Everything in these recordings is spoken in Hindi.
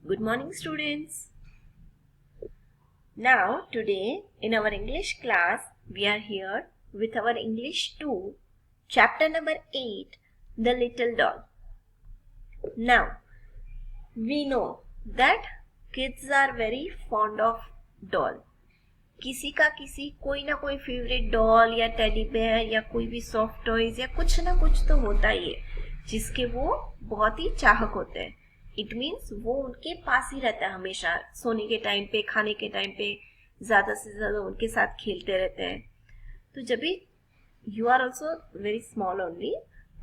Good morning, students. Now, today in our English class, we are here with our English 2, chapter number 8, The Little Doll. Now, we know that kids are very fond of doll. किसी का कोई ना कोई फेवरेट डॉल या टेडी बेयर या कोई भी सॉफ्ट टॉयज या कुछ ना कुछ तो होता ही है जिसके वो बहुत ही चाहक होते हैं. इट मीन्स वो उनके पास ही रहता है हमेशा, सोने के टाइम पे, खाने के टाइम पे ज्यादा से ज्यादा उनके साथ खेलते रहते हैं. तो जब भी you are also very small only,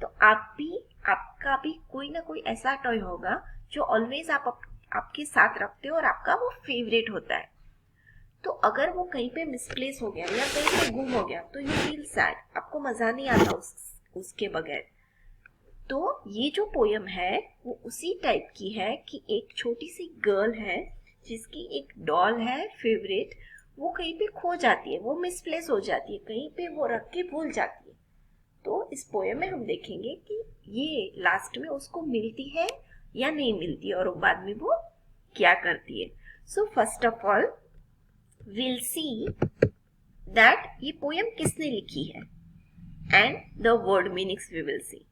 तो आपका भी कोई ना कोई ऐसा टॉय होगा जो ऑलवेज आपके साथ रखते हो और आपका वो फेवरेट होता है. तो अगर वो कहीं पे मिसप्लेस हो गया या कहीं पे गुम हो गया तो यू फील सैड, आपको मजा नहीं आता उसके बगैर. तो ये जो पोयम है वो उसी टाइप की है कि एक छोटी सी गर्ल है जिसकी एक डॉल है फेवरेट, वो कहीं पे खो जाती है, वो मिसप्लेस हो जाती है, कहीं पे वो रख के भूल जाती है. तो इस पोयम में हम देखेंगे कि ये लास्ट में उसको मिलती है या नहीं मिलती है और बाद में वो क्या करती है. So first of all we'll see that ये पोयम किसने लिखी है and the word meanings we will see.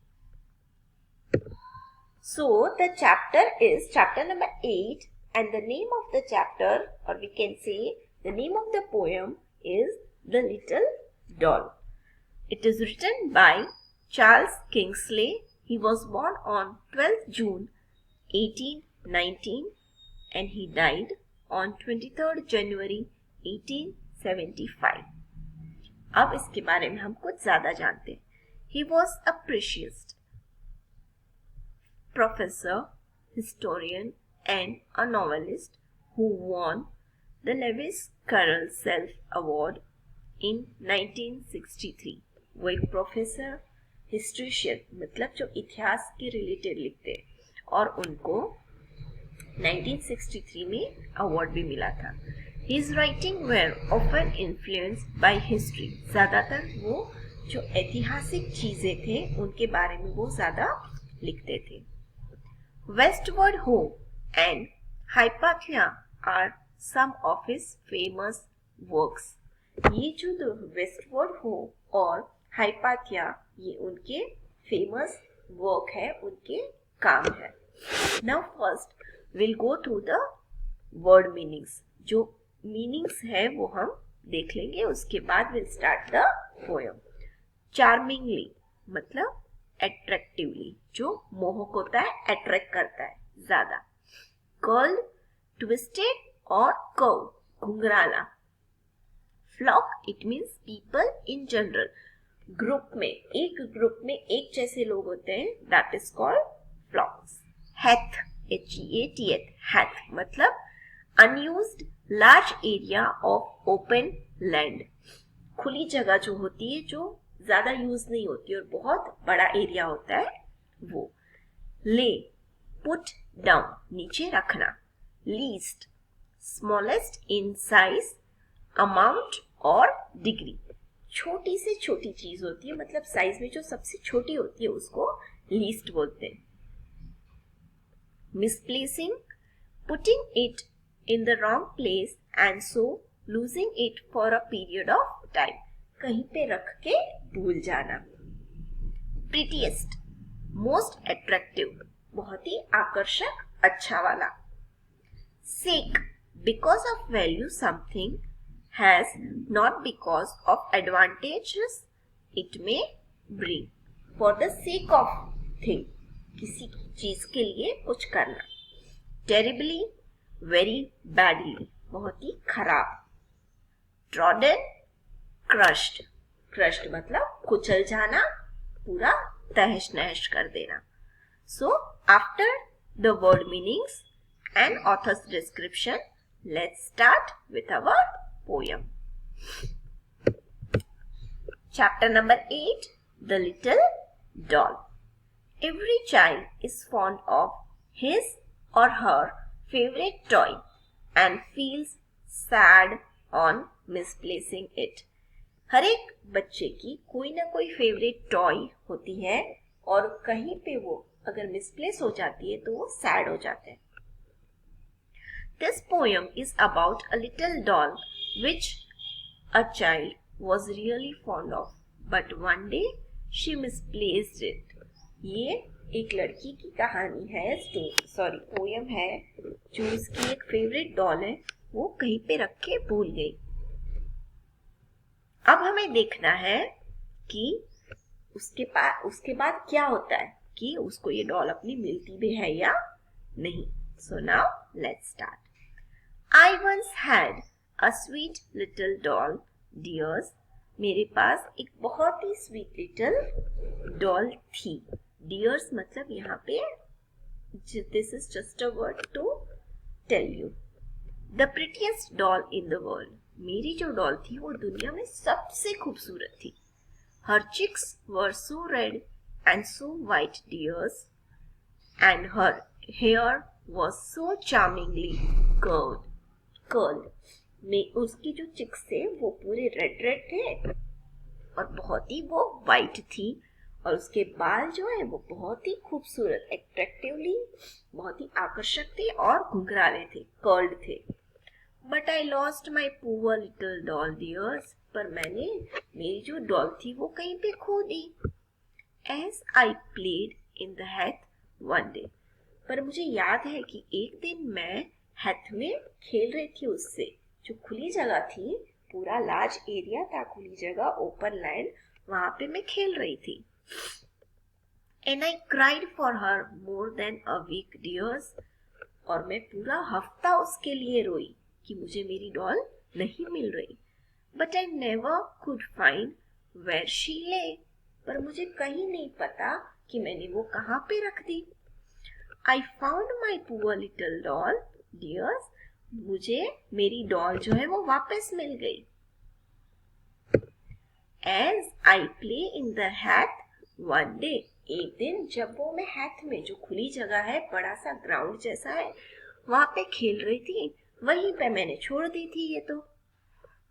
So the chapter is chapter number 8 and the name of the chapter, or we can say the name of the poem, is The Little Doll. It is written by Charles Kingsley. He was born on 12th June 1819 and he died on 23rd January 1875. अब इसके बारे में हम कुछ ज्यादा जानते हैं. He was a precious professor, historian and a novelist who won the Lewis Carroll Self Award in 1963. वो एक प्रोफेसर, हिस्ट्रिशियन, मतलब जो इतिहास के रिलेटेड लिखते हैं, और उनको 1963 में अवार्ड भी मिला था. His writing were often influenced by history. ज्यादातर वो जो ऐतिहासिक चीजें थे उनके बारे में वो ज्यादा लिखते थे. Westward Ho and Hypatia are some of his famous works. ये जो Westward Ho और Hypatia ये उनके फेमस वर्क है, उनके काम है. Now first we'll go through the word meanings. जो मीनिंग्स है वो हम देख लेंगे, उसके बाद विल स्टार्ट द पोयम. चार्मिंगली मतलब अट्रैक्टिवली, जो मोहक होता है, अट्रैक्ट करता है ज्यादा. कर्ल, ट्विस्टेड और कर्व, घुंघराला. Flock, it means people in general, group में, एक ग्रुप में एक जैसे लोग होते हैं, that is called flocks. Heath, HEATH, heath मतलब unused large area of open land, खुली जगह जो होती है, जो ज्यादा यूज नहीं होती और बहुत बड़ा एरिया होता है वो. ले, पुट डाउन, नीचे रखना. Least, smallest in size, amount और डिग्री, छोटी से छोटी चीज होती है, मतलब साइज में जो सबसे छोटी होती है उसको लीस्ट बोलते हैं. Misplacing, putting it in the wrong place and so losing it for a period of time, कहीं पे रख के भूल जाना. Prettiest, most attractive, बहुत ही आकर्षक, अच्छा वाला. Sake, because of value something has, not because of advantages it may bring. For the sake of thing, किसी चीज के लिए कुछ करना. Terribly, वेरी बैडली, बहुत ही खराब. ट्रॉडन, क्रश्ड, क्रश्ड मतलब कुचल जाना, पूरा तहस नहस कर देना. So after the word meanings and authors description, let's start with our poem. Chapter number 8, the little doll. Every child is fond of his और हर favorite toy and feels sad on misplacing it. हर एक बच्चे की कोई ना कोई फेवरेट टॉय होती है और कहीं पे वो अगर मिसप्लेस हो जाती है तो वो सैड हो जाते हैं. This poem is about a little doll which a child was really fond of, but one day she misplaced it. ये एक लड़की की कहानी है, पोयम है, जो उसकी एक फेवरेट डॉल है वो कहीं पे रख के भूल गई। अब हमें देखना है कि उसके बाद क्या होता है, कि उसको ये डॉल अपनी मिलती भी है या नहीं। So now let's start. I once had a sweet little doll, dears. मेरे पास एक बहुत ही स्वीट लिटिल डॉल थी। Dears मतलब यहाँ पे this is just a word to tell you. The prettiest doll in the world. मेरी जो डॉल थी वो दुनिया में सबसे खूबसूरत थी। Her cheeks were so red and so white, dears, and her hair was so charmingly curled. में उसकी जो चिक्स थे वो पूरे रेड थे और बहुत ही वो वाइट थी, और उसके बाल जो है वो बहुत ही खूबसूरत, एट्रैक्टिवली बहुत ही आकर्षक थे और घुंघराले थे, कर्ल्ड थे। But I lost my poor little doll, dears, पर मैंने मेरी जो डॉल थी वो कहीं पे खो दी। As I played in the heath one day, पर मुझे याद है कि एक दिन मैं हैथ में खेल रही थी उससे, जो खुली जगह थी, पूरा लार्ज एरिया था, खुली जगह, ओपन लैंड, वहां पे मैं खेल रही थी। And I cried for her more than a week, dears, और मैं पूरा हफ्ता उसके लिए रोई कि मुझे मेरी डॉल नहीं मिल रही। But I never could find where she lay, पर मुझे कहीं नहीं पता कि मैंने वो कहाँ पे रख दी। I found my poor little doll, dears, मुझे मेरी डॉल जो है वो वापस मिल गई। As I play in the heath one day, एक दिन जब वो मैं हैथ में, जो खुली जगह है, बड़ा सा ग्राउंड जैसा है, वहां पे खेल रही थी, वहीं पे मैंने छोड़ दी थी ये तो।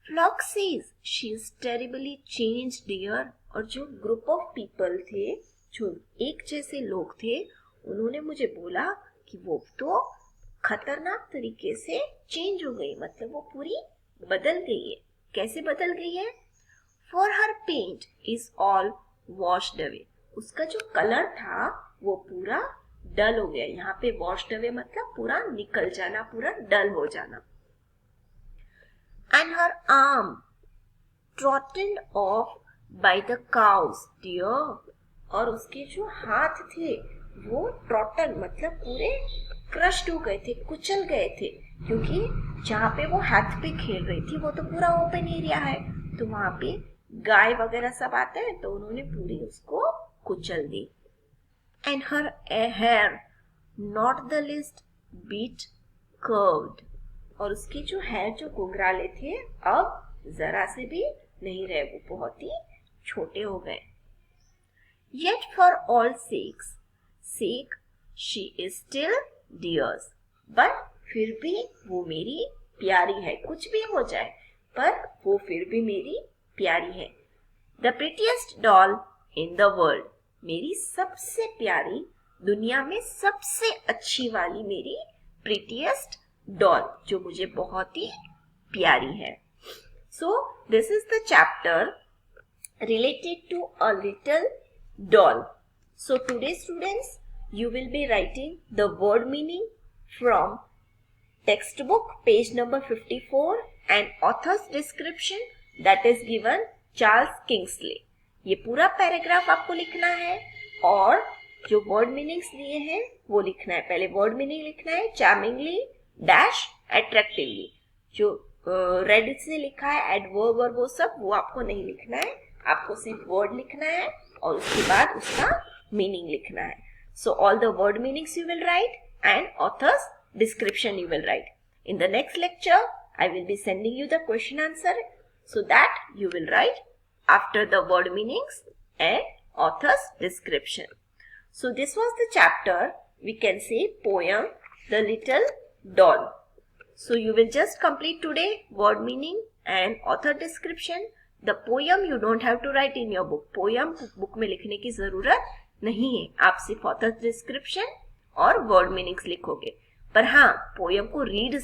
Flock says she is terribly changed, dear, और जो ग्रुप ऑफ पीपल थे, जो एक जैसे लोग थे, उन्होंने मुझे बोला कि वो तो खतरनाक तरीके से चेंज हो गई, मतलब वो पूरी बदल गई है। कैसे बदल गई है? For her paint is all washed away, उसका जो कलर था वो पूरा डल हो गया। यहाँ पे वॉश्ड अवे मतलब पूरा निकल जाना, पूरा डल हो जाना। And her arm trodden off by the cows, dear, और उसके जो हाथ थे वो ट्रॉटन मतलब पूरे क्रश्ड हो गए थे, कुचल गए थे, क्योंकि जहाँ पे वो हाथ पे खेल रही थी वो तो पूरा ओपन एरिया है, तो वहां पे गाय वगैरह सब आते हैं, तो उन्होंने पूरी उसको कुचल दी। And her hair not the least bit curled, और उसके जो हेयर जो घुंघराले थे अब जरा से भी नहीं रहे, वो बहुत ही छोटे हो गए। Yet for all sake she is still dears, but फिर भी वो मेरी प्यारी है, कुछ भी हो जाए पर वो फिर भी मेरी प्यारी है। The prettiest doll in the world, मेरी सबसे प्यारी, दुनिया में सबसे अच्छी वाली मेरी prettiest doll, जो मुझे बहुत ही प्यारी है। So this is the chapter related to a little doll. So today students, you will be writing the word meaning from textbook page number 54 and author's description that is given Charles Kingsley. ये पूरा पैराग्राफ आपको लिखना है और जो वर्ड मीनिंग्स दिए हैं वो लिखना है। पहले वर्ड मीनिंग लिखना है, चार्मिंगली डैश एट्रैक्टिवली, जो रेड से लिखा है एडवर्ब और वो सब, वो आपको नहीं लिखना है, आपको सिर्फ वर्ड लिखना है और उसके बाद उसका मीनिंग लिखना है। So all the word meanings you will write and authors description you will write. In the next lecture, I will be sending you the question answer so that you will write after the word meanings and author's description. So this was the chapter, we can say poem, The Little Doll. So you will just complete today word meaning and author description. The poem you don't have to write in your book. Poem book में लिखने की जरूरत नहीं है, आप सिर्फ author description और word meanings लिखोगे। पर हाँ, पोयम को रीड